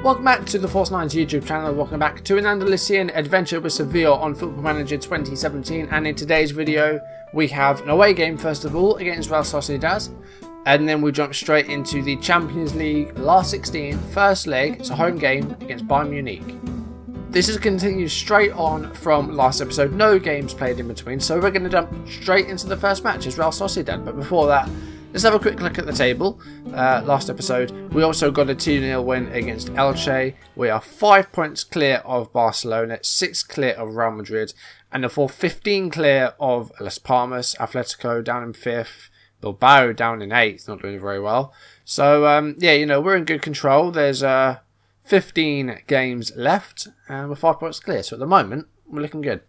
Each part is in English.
Welcome back to the Force 9's YouTube channel. Welcome back to an Andalusian adventure with Sevilla on Football Manager 2017. And in today's video, we have an away game first of all against Real Sociedad. And then we jump straight into the Champions League last 16, first leg. It's a home game against Bayern Munich. This is continued straight on from last episode, no games played in between. So we're going to jump straight into the first match as Real Sociedad. But before that, let's have a quick look at the table. Last episode, we also got a 2-0 win against Elche. We are 5 points clear of Barcelona, 6 clear of Real Madrid, and therefore 15 clear of Las Palmas, Atletico down in 5th, Bilbao down in 8th, not doing very well. So, yeah, you know, we're in good control. There's 15 games left, and we're 5 points clear. So at the moment, we're looking good.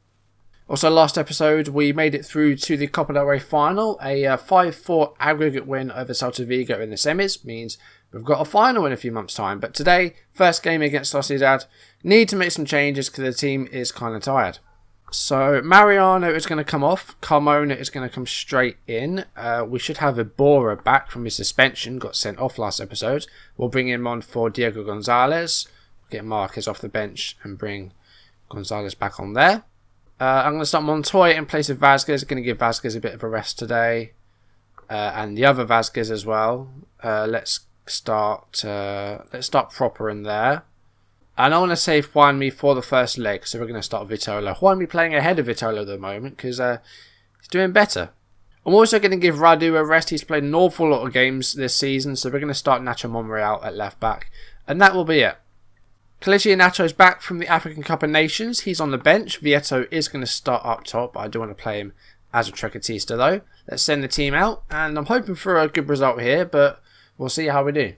Also, last episode, we made it through to the Copa del Rey final. A 5-4 aggregate win over Celta Vigo in the semis means we've got a final in a few months' time. But today, first game against Sociedad, need to make some changes because the team is kind of tired. So, Mariano is going to come off. Carmona is going to come straight in. We should have Iborra back from his suspension. Got sent off last episode. We'll bring him on for Diego Gonzalez. Get Marquez off the bench and bring Gonzalez back on there. I'm going to start Montoya in place of Vazquez. Going to give Vazquez a bit of a rest today. And the other Vazquez as well. Let's start proper in there. And I want to save Juanmi for the first leg. So we're going to start Vitolo. Juanmi playing ahead of Vitolo at the moment because he's doing better. I'm also going to give Radu a rest. He's played an awful lot of games this season. So we're going to start Nacho Monreal at left back. And that will be it. Kelechi Iheanacho's back from the African Cup of Nations. He's on the bench. Vieto is going to start up top. But I do want to play him as a Trecatista though. Let's send the team out. And I'm hoping for a good result here. But we'll see how we do.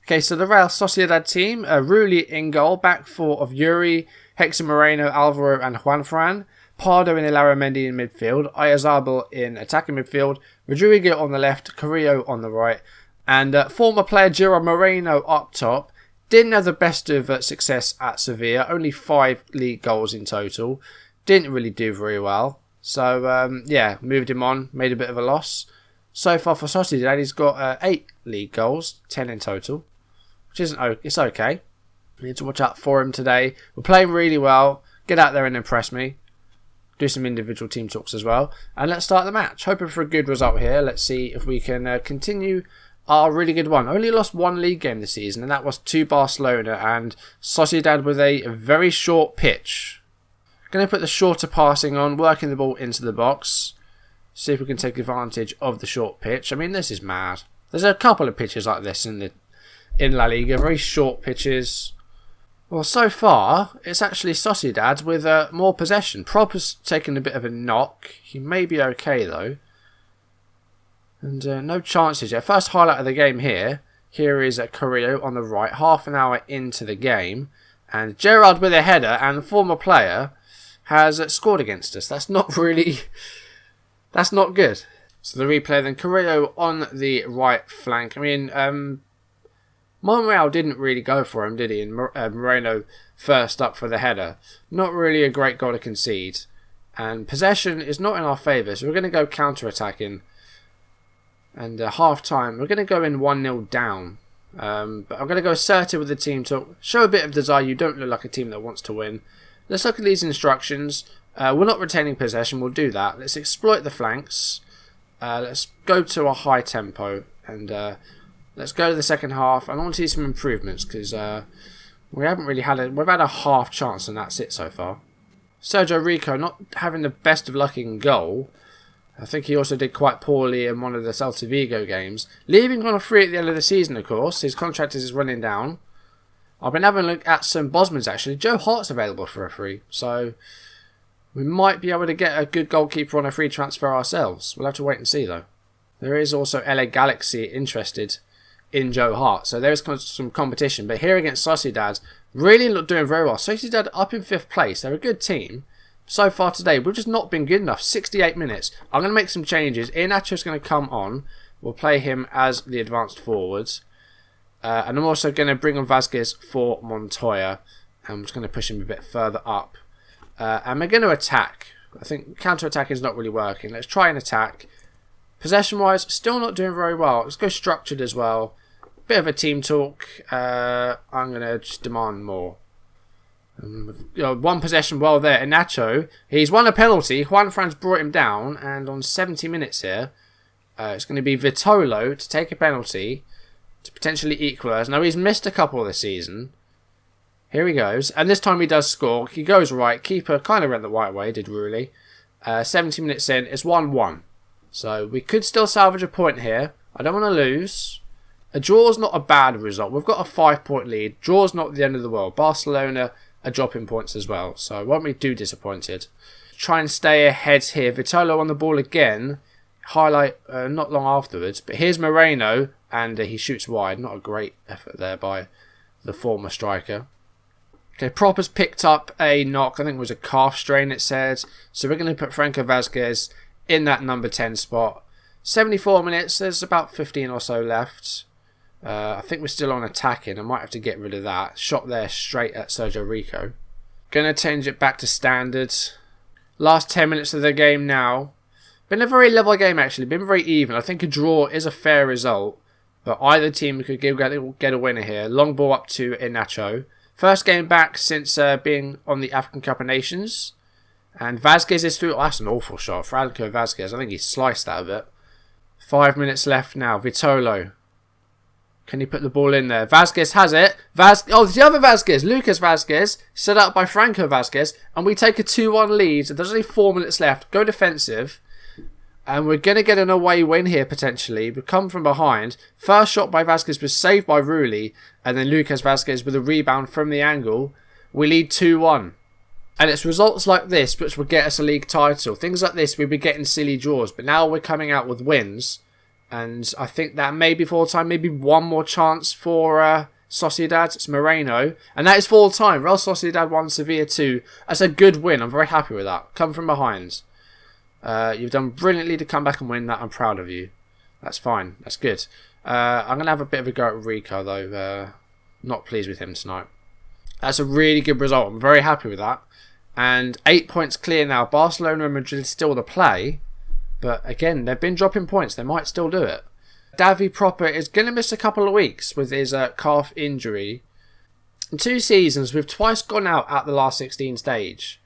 Okay, so the Real Sociedad team, Rulli in goal, back four of Yuri, Hector Moreno, Alvaro and Juanfran, Pardo and Illarramendi in midfield, Ayazabal in attacking midfield, Rodrigo on the left, Carrillo on the right, and former player Gerard Moreno up top. Didn't have the best of success at Sevilla, only 5 league goals in total, didn't really do very well. So, yeah, moved him on, made a bit of a loss. So far for Sociedad, he's got 8 league goals, 10 in total. Which isn't, it's okay. We need to watch out for him today. We're playing really well. Get out there and impress me. Do some individual team talks as well. And let's start the match. Hoping for a good result here. Let's see if we can continue our really good one. Only lost 1 league game this season, and that was to Barcelona. And Sociedad with a very short pitch. Going to put the shorter passing on, working the ball into the box. See if we can take advantage of the short pitch. I mean, this is mad. There's a couple of pitches like this in La Liga, very short pitches. Well, so far, it's actually Sociedad with more possession. Proper's taken a bit of a knock. He may be okay, though. And no chances yet. First highlight of the game here. Here is Carrillo on the right, half an hour into the game. And Gerard with a header, and the former player has scored against us. That's not really... That's not good. So the replay then, Carrillo on the right flank. I mean, Monreal didn't really go for him, did he? And Moreno first up for the header. Not really a great goal to concede. And possession is not in our favour, so we're going to go counter-attacking. And half-time, we're going to go in 1-0 down. But I'm going to go assertive with the team to show a bit of desire. You don't look like a team that wants to win. Let's look at these instructions. We're not retaining possession, we'll do that. Let's exploit the flanks. Let's go to a high tempo. And let's go to the second half. I want to see some improvements because we haven't really we've had a half chance and that's it so far. Sergio Rico not having the best of luck in goal. I think he also did quite poorly in one of the Celta Vigo games. Leaving on a free at the end of the season, of course. His contract is running down. I've been having a look at some Bosmans actually. Joe Hart's available for a free. So we might be able to get a good goalkeeper on a free transfer ourselves. We'll have to wait and see though. There is also LA Galaxy interested in Joe Hart. So there is some competition. But here against Sociedad, really not doing very well. Sociedad up in 5th place. They're a good team. So far today, we've just not been good enough. 68 minutes. I'm going to make some changes. Iheanacho's going to come on. We'll play him as the advanced forwards. And I'm also going to bring on Vazquez for Montoya. I'm just going to push him a bit further up. And we're going to attack. I think counter-attack is not really working. Let's try and attack. Possession-wise, still not doing very well. Let's go structured as well. Bit of a team talk. I'm going to just demand more. One possession well there. Inacho, he's won a penalty. Juan Fran's brought him down. And on 70 minutes here, it's going to be Vitolo to take a penalty to potentially equalise. Now, he's missed a couple this season. Here he goes. And this time he does score. He goes right. Keeper kind of went the right way, did Rulli. 70 minutes in, it's 1-1. So we could still salvage a point here. I don't want to lose. A draw's not a bad result. We've got a 5-point lead. Draw's not the end of the world. Barcelona are dropping points as well. So I won't be too disappointed. Try and stay ahead here. Vitolo on the ball again. Highlight not long afterwards. But here's Moreno. And he shoots wide. Not a great effort there by the former striker. Okay, Proper's picked up a knock. I think it was a calf strain, it says. So we're going to put Franco Vazquez in that number 10 spot. 74 minutes. There's about 15 or so left. I think we're still on attacking. I might have to get rid of that. Shot there straight at Sergio Rico. Going to change it back to standards. Last 10 minutes of the game now. Been a very level game, actually. Been very even. I think a draw is a fair result. But either team could get a winner here. Long ball up to Inacho. First game back since being on the African Cup of Nations. And Vazquez is through. Oh, that's an awful shot. Franco Vazquez. I think he sliced out of it. 5 minutes left now. Vitolo. Can he put the ball in there? Vazquez has it. Oh, the other Vazquez. Lucas Vazquez. Set up by Franco Vazquez. And we take a 2-1 lead. There's only 4 minutes left. Go defensive. And we're going to get an away win here, potentially. We come from behind. First shot by Vazquez was saved by Rulli. And then Lucas Vazquez with a rebound from the angle. We lead 2-1. And it's results like this which will get us a league title. Things like this, we'd be getting silly draws. But now we're coming out with wins. And I think that may be full time. Maybe one more chance for Sociedad. It's Moreno. And that is full time. Real Sociedad 1, Sevilla 2. That's a good win. I'm very happy with that. Come from behind. You've done brilliantly to come back and win that. I'm proud of you. That's fine. That's good. I'm going to have a bit of a go at Rico, though. Not pleased with him tonight. That's a really good result. I'm very happy with that. And 8 points clear now. Barcelona and Madrid still to play. But again, they've been dropping points. They might still do it. Davi Proper is going to miss a couple of weeks with his calf injury. In 2 seasons, we've twice gone out at the last 16 stage.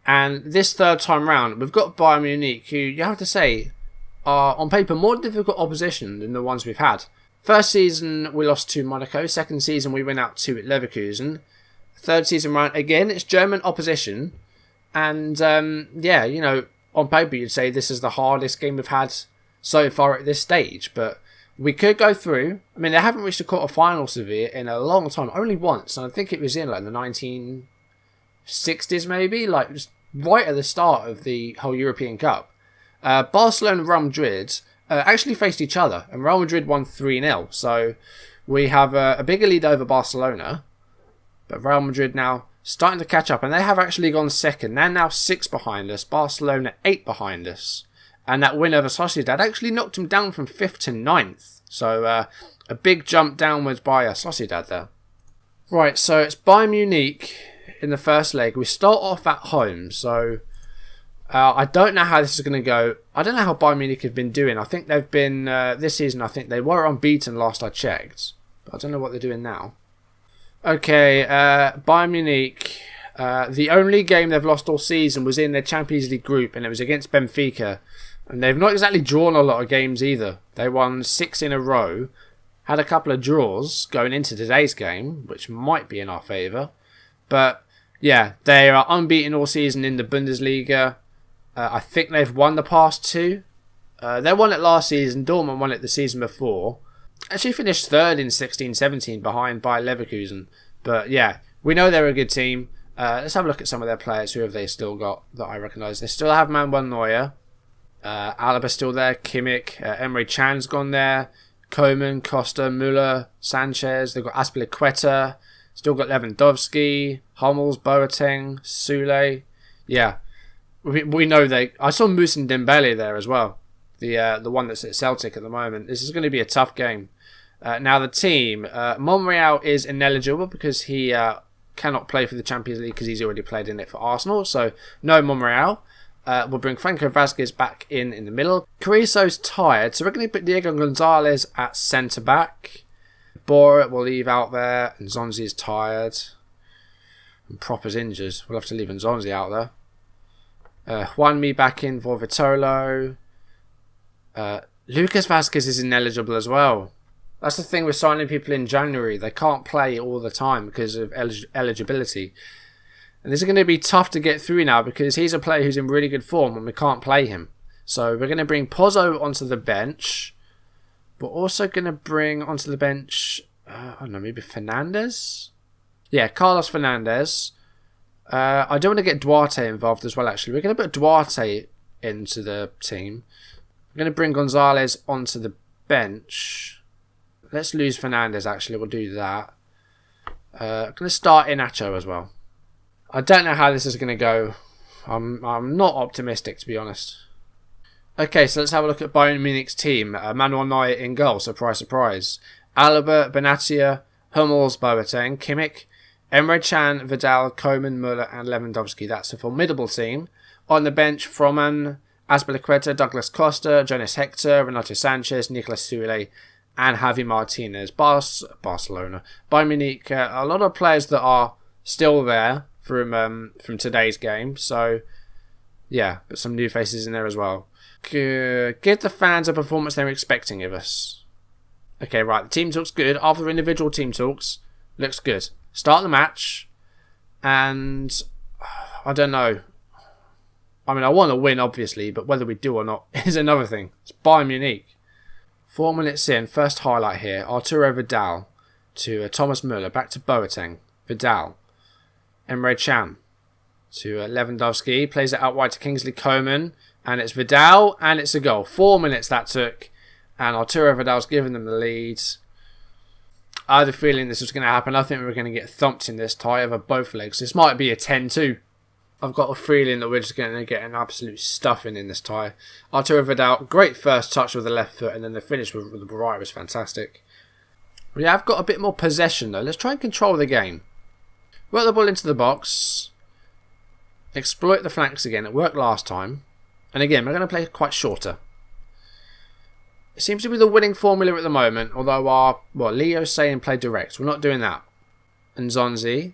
And this third time round, we've got Bayern Munich, who you have to say are on paper more difficult opposition than the ones we've had. First season, we lost to Monaco. Second season, we went out to Leverkusen. Third season round, again, it's German opposition. And yeah, you know, on paper, you'd say this is the hardest game we've had so far at this stage. But we could go through. I mean, they haven't reached a quarter-final, Sevilla, in a long time. Only once. And I think it was in like the 1960s, maybe. Like, just right at the start of the whole European Cup. Barcelona and Real Madrid actually faced each other. And Real Madrid won 3-0. So we have a bigger lead over Barcelona. But Real Madrid now starting to catch up, and they have actually gone second. They're now 6 behind us. Barcelona 8 behind us. And that win over Sociedad actually knocked them down from 5th to 9th. So a big jump downwards by Sociedad there. Right, so it's Bayern Munich in the first leg. We start off at home. So I don't know how this is going to go. I don't know how Bayern Munich have been doing. I think they've been, this season, I think they were unbeaten last I checked. But I don't know what they're doing now. Okay, Bayern Munich, the only game they've lost all season was in their Champions League group, and it was against Benfica. And they've not exactly drawn a lot of games either. They won 6 in a row, had a couple of draws going into today's game, which might be in our favour. But yeah, they are unbeaten all season in the Bundesliga. I think they've won the past 2. They won it last season, Dortmund won it the season before. Actually finished 3rd in 16-17 behind by Leverkusen. But yeah, we know they're a good team. Let's have a look at some of their players. Who have they still got that I recognise? They still have Manuel Neuer. Alaba still there. Kimmich. Emre Can's gone there. Koeman, Costa, Müller, Sanchez. They've got Azpilicueta. Still got Lewandowski. Hummels, Boateng, Sule. Yeah, we know they... I saw Moussa Dembele there as well. The one that's at Celtic at the moment. This is going to be a tough game. Now the team, Monreal is ineligible because he cannot play for the Champions League because he's already played in it for Arsenal. So no Monreal. We'll bring Franco Vazquez back in the middle. Carrizo's tired, so we're going to put Diego Gonzalez at centre back. Borat will leave out there, and Zonzi is tired. And Proper's injured. We'll have to leave Zonzi out there. Juan Mi back in for Vitolo. Lucas Vazquez is ineligible as well. That's the thing with signing people in January. They can't play all the time because of eligibility. And this is going to be tough to get through now because he's a player who's in really good form and we can't play him. So we're going to bring Pozzo onto the bench. We're also going to bring onto the bench, I don't know, maybe Fernandez? Yeah, Carlos Fernandez. I don't want to get Duarte involved as well, actually. We're going to put Duarte into the team. We're going to bring Gonzalez onto the bench. Let's lose Fernandez, actually. We'll do that. I'm going to start Inacho as well. I don't know how this is going to go. I'm not optimistic, to be honest. Okay, so let's have a look at Bayern Munich's team. Manuel Neuer in goal, surprise, surprise. Alaba, Benatia, Hummels, Boateng, Kimmich, Emre Can, Vidal, Koeman, Müller and Lewandowski. That's a formidable team. On the bench, Froman, Azpilicueta, Douglas Costa, Jonas Hector, Renato Sanchez, Nicolas Sule and Javi Martinez. Barcelona. Bayern Munich, a lot of players that are still there from today's game. So, yeah, but some new faces in there as well. Give the fans a performance they're expecting of us. Okay, right, the team talk's good. After individual team talks, looks good. Start the match, and I don't know. I mean, I want to win, obviously, but whether we do or not is another thing. It's Bayern Munich. 4 minutes in, first highlight here. Arturo Vidal to Thomas Müller, back to Boateng. Vidal. Emre Can to Lewandowski, plays it out wide to Kingsley Coman. And it's Vidal, and it's a goal. 4 minutes that took, and Arturo Vidal's given them the lead. I had a feeling this was going to happen. I think we were going to get thumped in this tie over both legs. This might be a 10-2. I've got a feeling that we're just going to get an absolute stuffing in this tie. Arturo Vidal, great first touch with the left foot, and then the finish with the right was fantastic. We have got a bit more possession, though. Let's try and control the game. Work the ball into the box. Exploit the flanks again. It worked last time. And again, we're going to play quite shorter. It seems to be the winning formula at the moment, although Leo's saying play direct. We're not doing that. And Zonzi.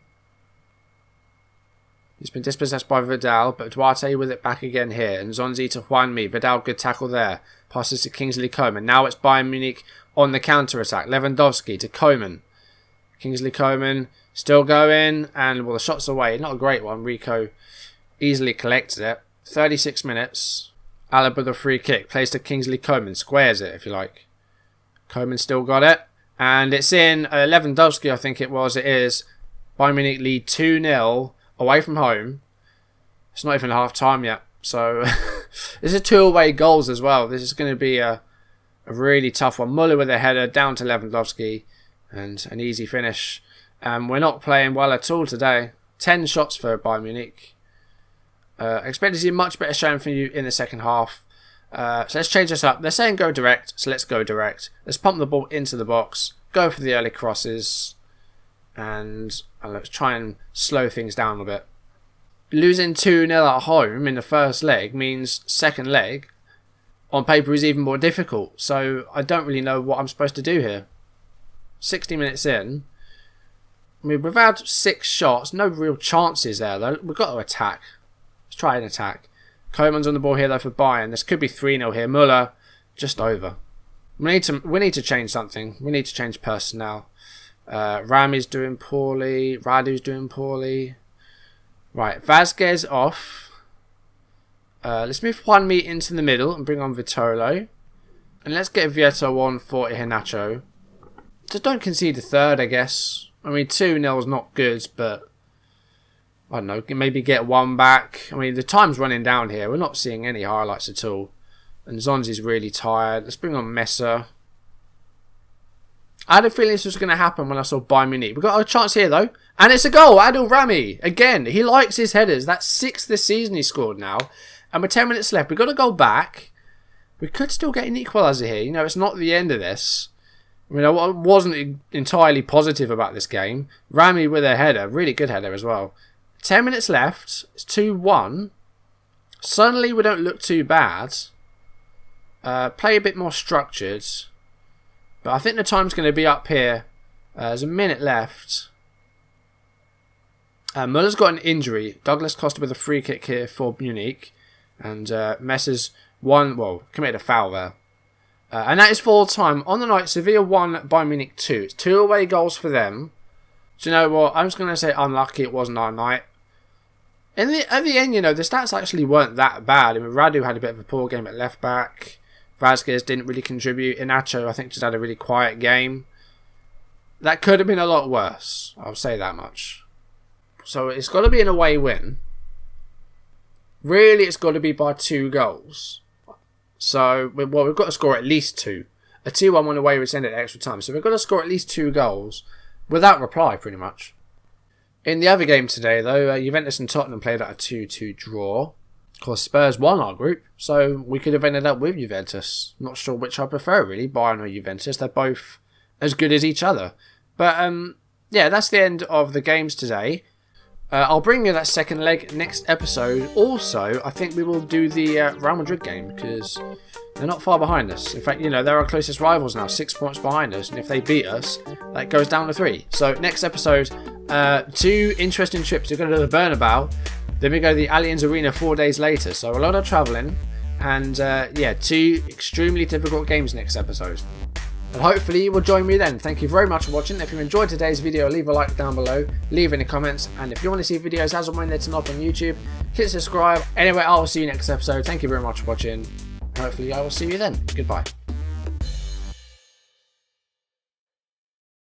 He's been dispossessed by Vidal, but Duarte with it back again here. And Zonzi to Juan Mi. Vidal, good tackle there. Passes to Kingsley Coman. Now it's Bayern Munich on the counter-attack. Lewandowski to Coman. Kingsley Coman still going. And, the shot's away. Not a great one. Rico easily collected it. 36 minutes. Alaba with a free kick. Plays to Kingsley Coman. Squares it, if you like. Coman still got it. And it's in Lewandowski, I think it was. It is. Bayern Munich lead 2-0 away from home. It's not even half time yet. So, this is 2 away goals as well. This is going to be a really tough one. Müller with a header down to Lewandowski. And an easy finish. We're not playing well at all today. 10 shots for Bayern Munich. Expect to see a much better showing from you in the second half. So let's change this up. They're saying go direct, so let's go direct. Let's pump the ball into the box, go for the early crosses, and let's try and slow things down a bit. Losing 2-0 at home in the first leg means second leg on paper is even more difficult. So I don't really know what I'm supposed to do here. 60 minutes in. I mean, we've had 6 shots, no real chances there though. We've got to attack. Let's try an attack. Koeman's on the ball here though for Bayern. This could be 3-0 here. Müller just over. We need to change something. We need to change personnel. Rami's doing poorly. Radu's doing poorly. Right, Vazquez off. Let's move Juan Mi into the middle and bring on Vitolo. And let's get Vieto on for Iheanacho. Just don't concede a third, I guess. I mean, 2-0 is not good, but I don't know, maybe get 1 back. I mean, the time's running down here. We're not seeing any highlights at all. And Zonzi's really tired. Let's bring on Messer. I had a feeling this was going to happen when I saw Bayern Munich. We've got a chance here, though. And it's a goal. Adil Rami. Again, he likes his headers. That's 6th this season he scored now. And with 10 minutes left, we've got to go back. We could still get an equaliser here. You know, it's not the end of this. I mean, I wasn't entirely positive about this game. Rami with a header. Really good header as well. 10 minutes left. It's 2-1. Suddenly we don't look too bad. Play a bit more structured. But I think the time's going to be up here There's a minute left. Muller's got an injury. Douglas Costa with a free kick here for Munich. And Messers committed a foul there. And that is full time. On the night, Sevilla won, Bayern Munich 2. It's 2 away goals for them. Do you know what? I'm just going to say unlucky it wasn't our night. At the end, you know, the stats actually weren't that bad. I mean, Radu had a bit of a poor game at left back. Vazquez didn't really contribute. Inacho, I think, just had a really quiet game. That could have been a lot worse. I'll say that much. So it's got to be an away win. Really, it's got to be by 2 goals. So, we've got to score at least 2. A 2-1 win away would send it extra time. So we've got to score at least 2 goals without reply, pretty much. In the other game today, though, Juventus and Tottenham played at a 2-2 draw. Of course, Spurs won our group, so we could have ended up with Juventus. Not sure which I prefer, really, Bayern or Juventus. They're both as good as each other. But, yeah, that's the end of the games today. I'll bring you that second leg next episode. Also, I think we will do the Real Madrid game, because they're not far behind us. In fact, you know, they're our closest rivals now, 6 points behind us. And if they beat us, that goes down to 3. So, next episode, 2 interesting trips. We're going to do the Bernabeu. Then we go to the Allianz Arena 4 days later. So, a lot of travelling. And, yeah, 2 extremely difficult games next episode. And hopefully you will join me then. Thank you very much for watching. If you enjoyed today's video, leave a like down below, leave any comments, and if you want to see videos as and when they're up on YouTube, hit subscribe. Anyway, I will see you next episode. Thank you very much for watching. Hopefully I will see you then. Goodbye.